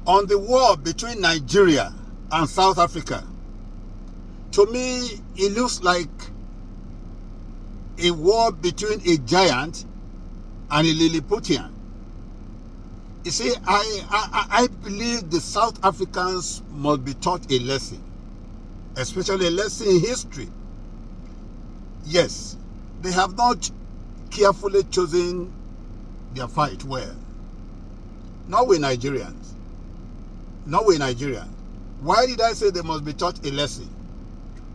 on the war between Nigeria and South Africa. To me, it looks like a war between a giant and a Lilliputian. You see, I believe the South Africans must be taught a lesson, especially a lesson in history. Yes, they have not carefully chosen their fight well. Not with Nigerians. Not with Nigerians. Why did I say they must be taught a lesson?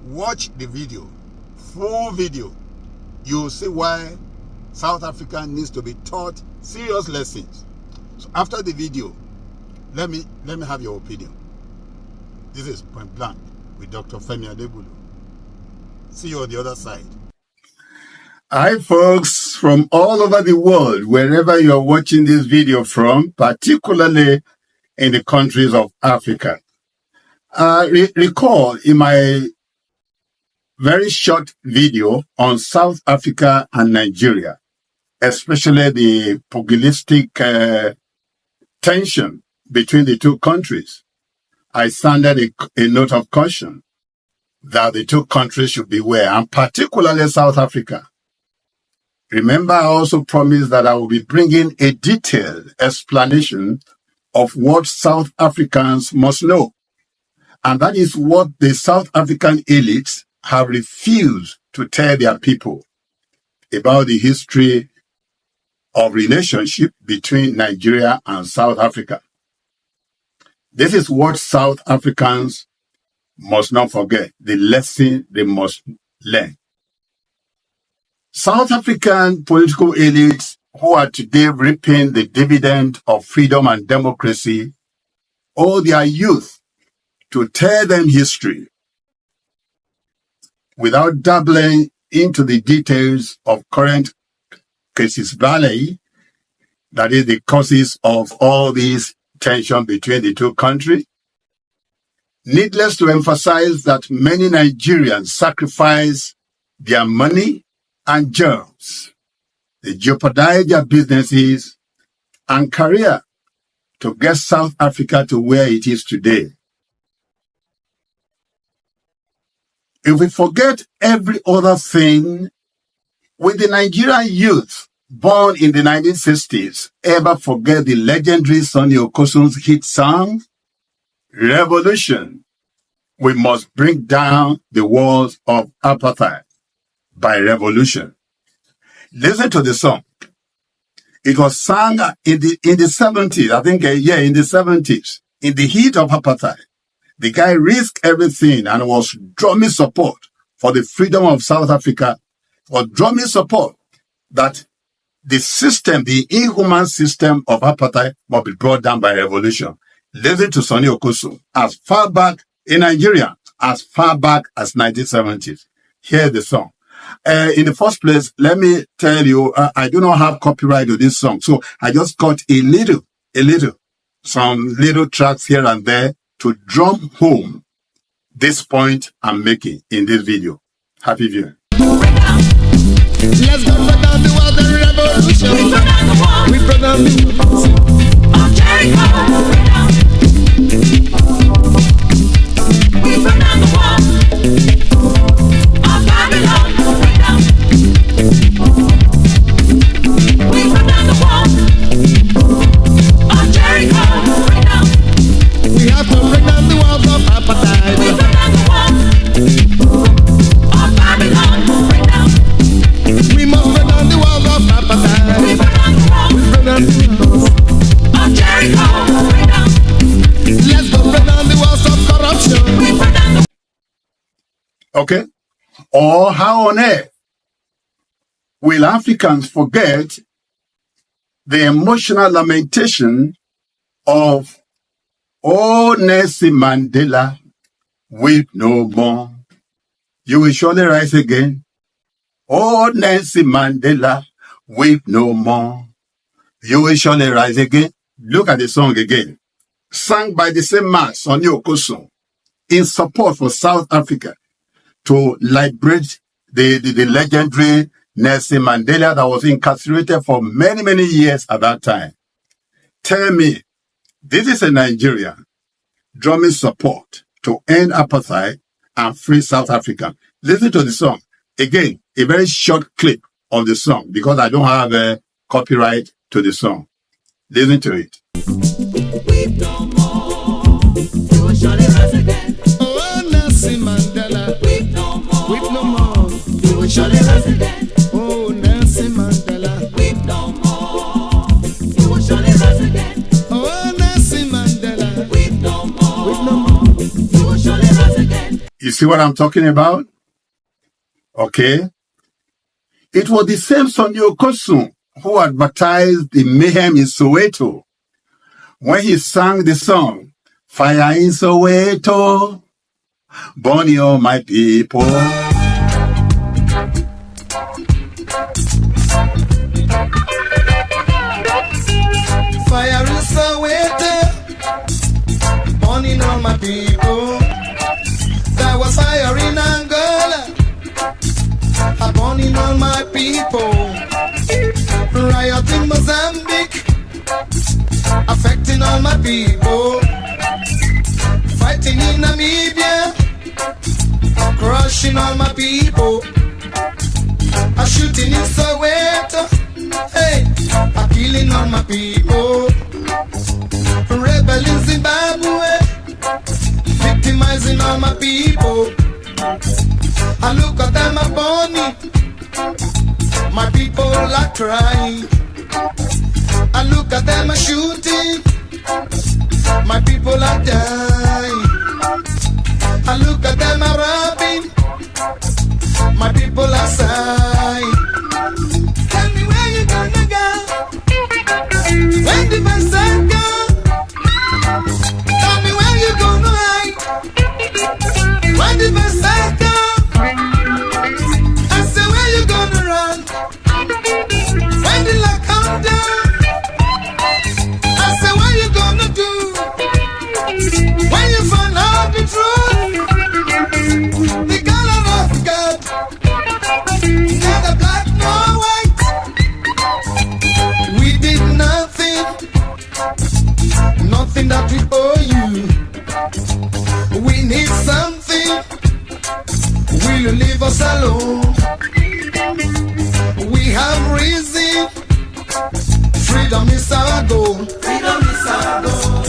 Watch the video, full video. You will see why South Africa needs to be taught serious lessons. So after the video, let me have your opinion. This is Point Blank with Dr. Femi Adebulu. See you on the other side. Hi folks from all over the world, wherever you're watching this video from, particularly in the countries of Africa. Recall in my very short video on South Africa and Nigeria, especially the pugilistic tension between the two countries, I sounded a note of caution that the two countries should beware, and particularly South Africa. Remember, I also promised that I will be bringing a detailed explanation of what South Africans must know. And that is what the South African elites have refused to tell their people about the history of relationship between Nigeria and South Africa. This is what South Africans must not forget, the lesson they must learn. South African political elites who are today reaping the dividend of freedom and democracy owe their youth to tell them history without dabbling into the details of current casus belli, that is the causes of all this tension between the two countries. Needless to emphasize that many Nigerians sacrifice their money and jobs. They jeopardize their businesses and career to get South Africa to where it is today. If we forget every other thing, will the Nigerian youth born in the 1960s ever forget the legendary Sonny Okosun's hit song, Revolution? We must bring down the walls of apartheid by revolution. Listen to the song. It was sung in the 70s, I think, in the 70s, in the heat of apartheid. The guy risked everything and was drumming support for the freedom of South Africa, was drumming support that the system, the inhuman system of apartheid must be brought down by revolution. Listen to Sonny Okosun as far back in Nigeria, as far back as 1970s. Hear the song. In the first place, let me tell you, I do not have copyright to this song. So I just got some little tracks here and there to drum home this point I'm making in this video. Happy viewing. Let's go for down the world and revolution. We burn down the wall. We burn down the walls of Jericho. We burn down the wall of Babylon. We burn down the wall of Jericho. We have to break down the walls of apartheid. We burn down the wall of Babylon. We must burn down the walls of apartheid. We burn down the walls. We burn down the walls of Jericho. Let's go burn down the walls of corruption. We burn down the. Okay. Or how on earth will Africans forget the emotional lamentation of "Oh, Nelson Mandela, weep no more. You will surely rise again. Oh, Nelson Mandela, weep no more. You will surely rise again." Look at the song again. Sung by the same man, Sonny Okosun, in support for South Africa to liberate the legendary Nelson Mandela that was incarcerated for many, many years at that time. Tell me, This is a Nigerian drumming support to end apartheid and free South Africa. Listen to the song. Again, a very short clip of the song because I don't have a copyright to the song. Listen to it. Weep no more, you will surely rise again. Oh, Nelson Mandela. Weep no more, Weep no more. you will surely rise again. Oh, Nelson Mandela. Weep no more, you will surely rise again. Oh, Nelson Mandela. Weep no more, Weep no more. you will surely rise again. You see what I'm talking about? Okay. It was the same Sonny Okosun who advertised the mayhem in Soweto when he sang the song, Fire in Soweto, burning all my people. Fire in Soweto, burning all my people. There was fire in Angola, burning all my people. Riot in Mozambique, affecting all my people. Fighting in Namibia, crushing all my people. A shooting in Soweto, hey, a killing all my people. Rebel in Zimbabwe, victimizing all my people. I look at them a burning, my people are crying. I look at them a shooting, my people are dying. I look at them a robbing, my people are sighing. Tell me where you gonna go when the best I go. Tell me where you gonna hide when the best I go. I say where you gonna run when the luck come down. I say what you gonna do when you find out the truth. The color of God, neither black nor white. We did nothing, nothing that we owe you. We need something, will you leave us alone? We have reason, freedom is our goal. Freedom is our goal.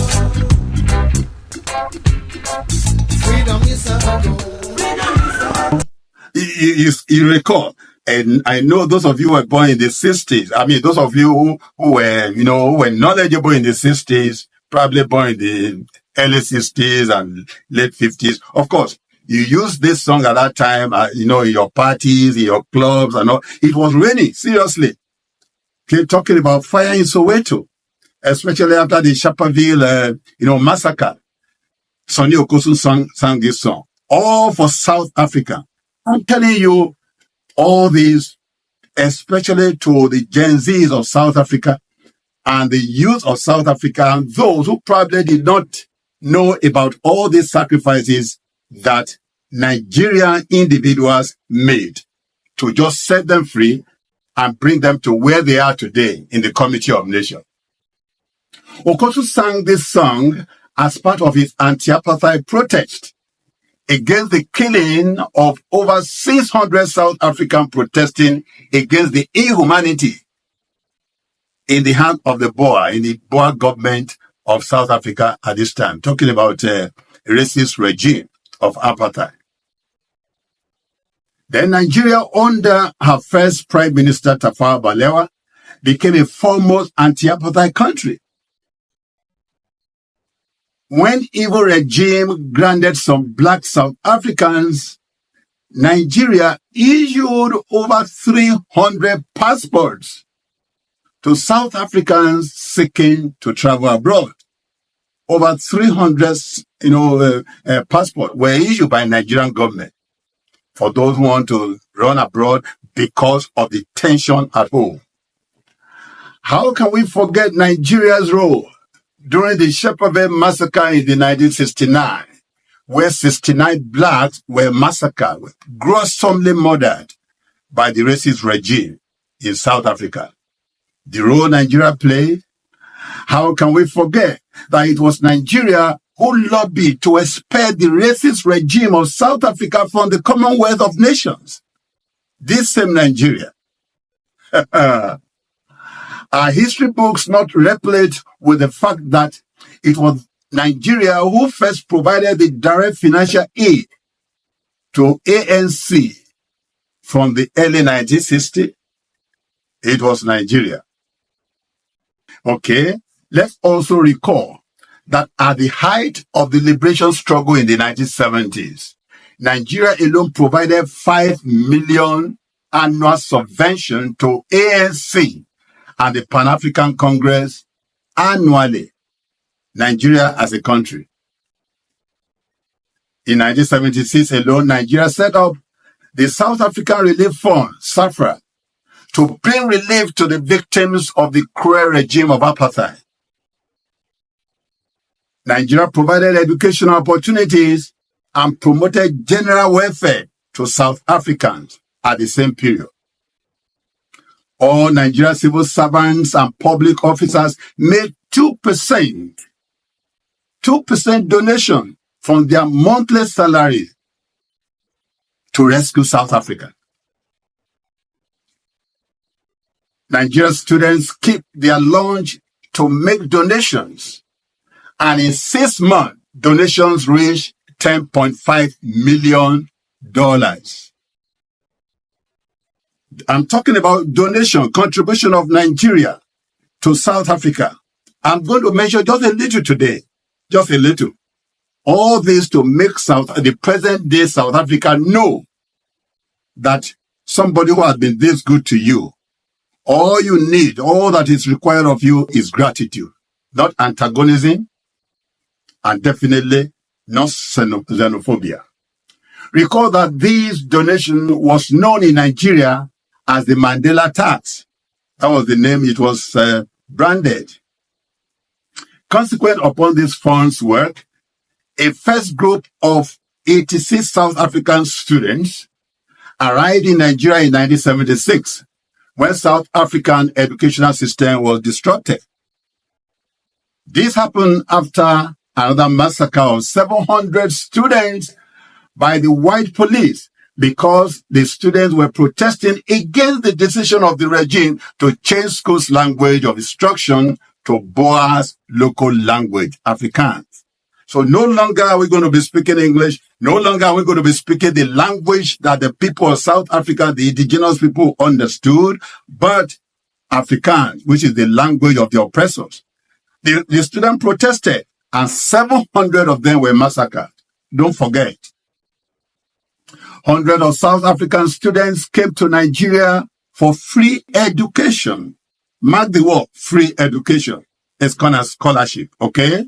Freedom is our goal. Freedom is our goal. You recall, and I know those of you who were born in the 60s. I mean, those of you who were, who were knowledgeable in the 60s, probably born in the early 60s and late 50s. Of course, you used this song at that time, in your parties, in your clubs and all. It was raining, seriously. Okay, talking about fire in Soweto, especially after the Sharperville, massacre. Sonny Okosun sang this song, all for South Africa. I'm telling you, all these, especially to the Gen Zs of South Africa and the youth of South Africa, and those who probably did not know about all these sacrifices that Nigerian individuals made to just set them free and bring them to where they are today in the Community of Nations. Okosun sang this song as part of his anti-apartheid protest against the killing of over 600 South Africans protesting against the inhumanity in the hand of the Boer, in the Boer government of South Africa at this time, talking about a racist regime of apartheid. Then Nigeria, under her first Prime Minister, Tafawa Balewa, became a foremost anti-apartheid country. When evil regime granted some black South Africans, Nigeria issued over 300 passports to South Africans seeking to travel abroad. Over 300, passports were issued by Nigerian government for those who want to run abroad because of the tension at home. How can we forget Nigeria's role during the Sharperville massacre in the 1969, where 69 blacks were massacred, gruesomely murdered by the racist regime in South Africa? The role Nigeria played, How can we forget that it was Nigeria who lobbied to expel the racist regime of South Africa from the Commonwealth of Nations? This same Nigeria. Our history books not replete with the fact that it was Nigeria who first provided the direct financial aid to ANC from the early 1960s. It was Nigeria. Okay, let's also recall that at the height of the liberation struggle in the 1970s, Nigeria alone provided 5 million annual subvention to ANC and the Pan-African Congress annually. Nigeria as a country. In 1976 alone, Nigeria set up the South African Relief Fund, SAFRA, to bring relief to the victims of the cruel regime of apartheid. Nigeria provided educational opportunities and promoted general welfare to South Africans at the same period. All Nigerian civil servants and public officers made 2% donation from their monthly salary to rescue South Africa. Nigerian students keep their lunch to make donations, and in 6 months, donations reached $10.5 million. I'm talking about donation, contribution of Nigeria to South Africa. I'm going to mention just a little today, just a little. All this to make the present day South Africa know that somebody who has been this good to you, all you need, all that is required of you is gratitude, not antagonism, and definitely not xenophobia. Recall that this donation was known in Nigeria as the Mandela tax. That was the name it was branded. Consequent upon this fund's work, a first group of 86 South African students arrived in Nigeria in 1976 when South African educational system was disrupted. This happened after another massacre of 700 students by the white police because the students were protesting against the decision of the regime to change school's language of instruction to Boa's local language, Afrikaans. So no longer are we going to be speaking English. No longer are we going to be speaking the language that the people of South Africa, the indigenous people, understood, but Afrikaans, which is the language of the oppressors. The students protested, and 700 of them were massacred. Don't forget. Hundreds of South African students came to Nigeria for free education. Mark the word, free education. It's called a scholarship, okay?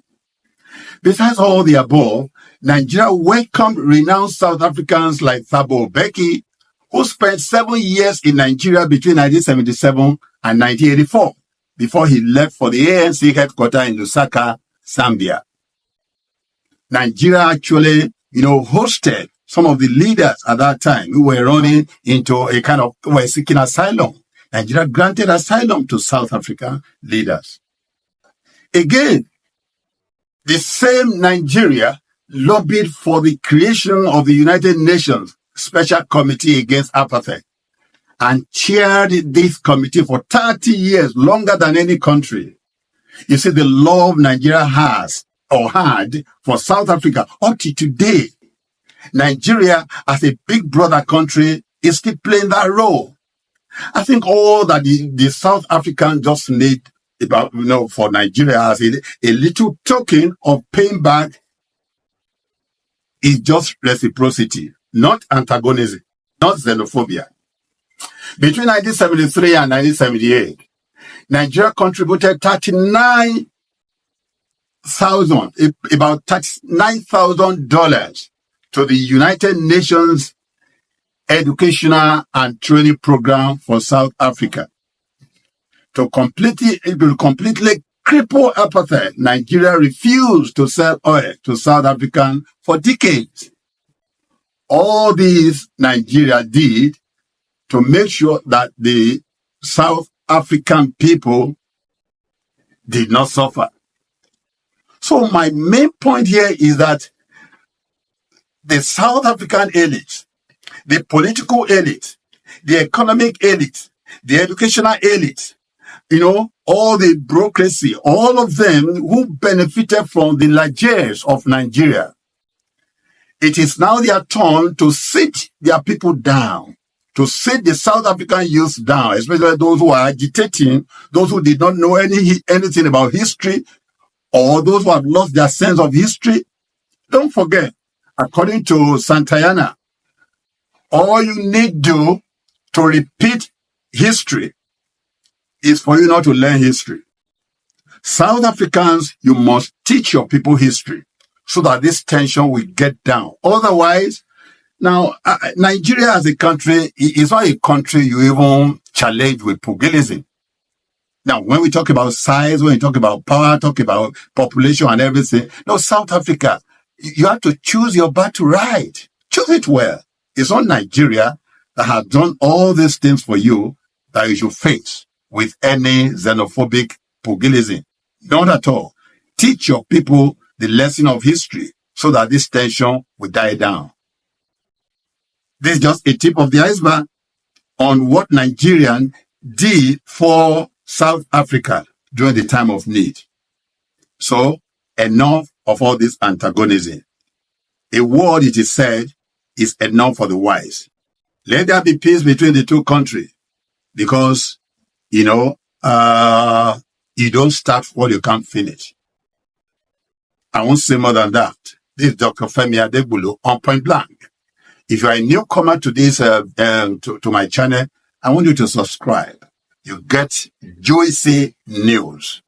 Besides all the above, Nigeria welcomed renowned South Africans like Thabo Mbeki, who spent 7 years in Nigeria between 1977 and 1984, before he left for the ANC headquarters in Lusaka, Zambia. Nigeria actually, hosted some of the leaders at that time who were running into were seeking asylum. Nigeria granted asylum to South African leaders. Again, the same Nigeria lobbied for the creation of the United Nations Special Committee Against Apartheid and chaired this committee for 30 years, longer than any country. You see, the love Nigeria has or had for South Africa up to today, Nigeria as a big brother country is still playing that role. I think all that the South Africans just need for Nigeria as a little token of paying back is just reciprocity, not antagonism, not xenophobia. Between 1973 and 1978, Nigeria contributed about $39,000 to the United Nations Educational and Training Program for South Africa. To completely cripple apartheid, Nigeria refused to sell oil to South Africans for decades. All these Nigeria did to make sure that the South African people did not suffer. So my main point here is that the South African elite, the political elite, the economic elite, the educational elite, all the bureaucracy, all of them who benefited from the largesse of Nigeria, it is now their turn to sit their people down, to sit the South African youth down, especially those who are agitating, those who did not know anything about history, or those who have lost their sense of history. Don't forget, according to Santayana, all you need to repeat history is for you not to learn history. South Africans, you must teach your people history so that this tension will get down. Otherwise, now, Nigeria as a country is not a country you even challenge with pugilism. Now, when we talk about size, when we talk about power, talk about population and everything, no, South Africa, you have to choose your battle right. Choose it well. It's not Nigeria that has done all these things for you that you should face with any xenophobic pugilism. Not at all. Teach your people the lesson of history so that this tension will die down. This is just a tip of the iceberg on what Nigerians did for South Africa during the time of need. So, enough of all this antagonism. A word, it is said, is enough for the wise. Let there be peace between the two countries, because, you don't start what you can't finish. I won't say more than that. This is Dr. Femi Adegbulu on Point Blank. If you are a newcomer to this, to my channel, I want you to subscribe. You get juicy news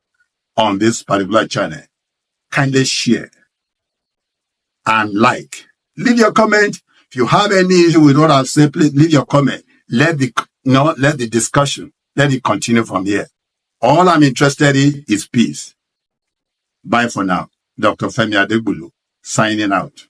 on this particular channel. Kindly share and like. Leave your comment. If you have any issue with what I've said, please leave your comment. Let the discussion, let it continue from here. All I'm interested in is peace. Bye for now. Dr. Femi Adegbulu, signing out.